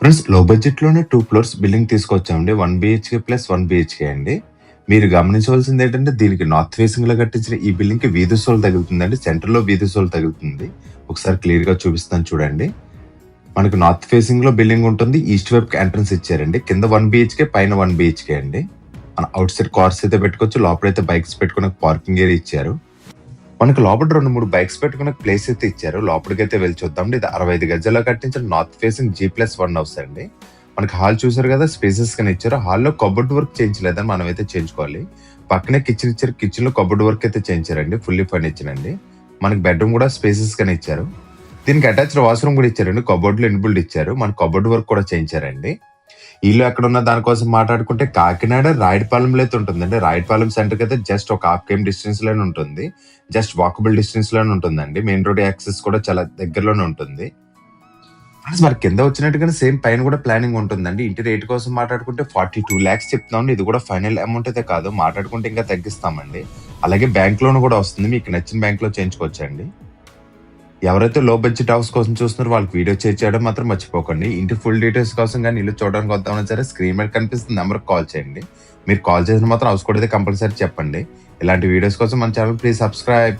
Friends, లో budget లోనే 2 floors building తీసుకొచ్చామండి. 1 బిహెచ్కే ప్లస్ 1 బిహెచ్కే అండి. మీరు గమనించవలసింది ఏంటంటే, దీనికి నార్త్ ఫేసింగ్ లో కట్టించిన ఈ బిల్డింగ్ కి వీధి సోల్ తగులుతుందండి. సెంటర్ లో వీధి సోల్ తగులుతుంది. ఒకసారి క్లియర్ గా చూపిస్తాను చూడండి. మనకు నార్త్ ఫేసింగ్ లో బిల్డింగ్ ఉంటుంది. ఈస్ట్ వైపు ఎంట్రన్స్ ఇచ్చారండి. కింద 1 బిహెచ్కే, పైన 1 బిహెచ్కే అండి. మన అవుట్ సైడ్ కార్స్ అయితే పెట్టుకోవచ్చు. లోపలైతే బైక్స్ పెట్టుకునే పార్కింగ్ ఏరియా ఇచ్చారు. మనకు లోపల 2-3 బైక్స్ పెట్టుకునే ప్లేస్ అయితే ఇచ్చారు. లోపలికైతే వెళ్ళి చూద్దాం. ఇది 65 గజాల్లో కట్టించిన నార్త్ ఫేసింగ్ G+1 హౌస్ అండి. మనకి హాల్ చూసారు కదా, స్పేసెస్ గా ఇచ్చారు. హాల్లో కబోర్డ్ వర్క్ చేయించలేదని మనం అయితే చేయించుకోవాలి. పక్కనే కిచెన్ ఇచ్చారు. కిచెన్ లో కబోర్డ్ వర్క్ అయితే చేయించారండి. ఫుల్లీ ఫర్నిచర్ అండి. మనకి బెడ్రూమ్ కూడా స్పేసెస్ గానే ఇచ్చారు. దీనికి అటాచ్డ్ వాష్రూమ్ కూడా ఇచ్చారండి. కబోర్డ్ లో ఇన్బిల్డ్ ఇచ్చారు. మన కబోర్డ్ వర్క్ కూడా చేయించారండి. ఇల్లు ఎక్కడ ఉన్న దానికోసం మాట్లాడుకుంటే కాకినాడ రాయడపాలెంలో అయితే ఉంటుందండి. రాయడపాలెం సెంటర్ కి అయితే జస్ట్ ఒక హాఫ్ కేఎం డిస్టెన్స్ లోనే ఉంటుంది. జస్ట్ వాకబుల్ డిస్టెన్స్ లోనే ఉంటుందండి. మెయిన్ రోడ్ యాక్సెస్ కూడా చాలా దగ్గరలోనే ఉంటుంది. మరి కింద వచ్చినట్టుగానే సేమ్ పైన కూడా ప్లానింగ్ ఉంటుందండి. ఇంటి రేట్ కోసం మాట్లాడుకుంటే 42 lakhs చెప్తున్నాం. ఇది కూడా ఫైనల్ అమౌంట్ అయితే కాదు, మాట్లాడుకుంటే ఇంకా తగ్గిస్తామండి. అలాగే బ్యాంక్ లోన్ కూడా వస్తుంది. మీకు నచ్చిన బ్యాంక్ లో చేయించుకోవచ్చండి. ఎవరైతే లో బడ్జెట్ హౌస్ కోసం చూస్తున్నారో వాళ్ళకి వీడియో షేర్ చేయడం మాత్రం మర్చిపోకండి. ఇంటి ఫుల్ డీటెయిల్స్ కోసం కానీ ఇల్లు చూడడానికి వద్దామన్నా సరే స్క్రీన్ మీద కనిపిస్తున్న నెంబర్కి కాల్ చేయండి. మీరు కాల్ చేసిన మాత్రం హౌస్ కూడా అయితే కంపల్సరీ చెప్పండి. ఇలాంటి వీడియోస్ కోసం మన ఛానల్ ప్లీజ్ సబ్స్క్రైబ్.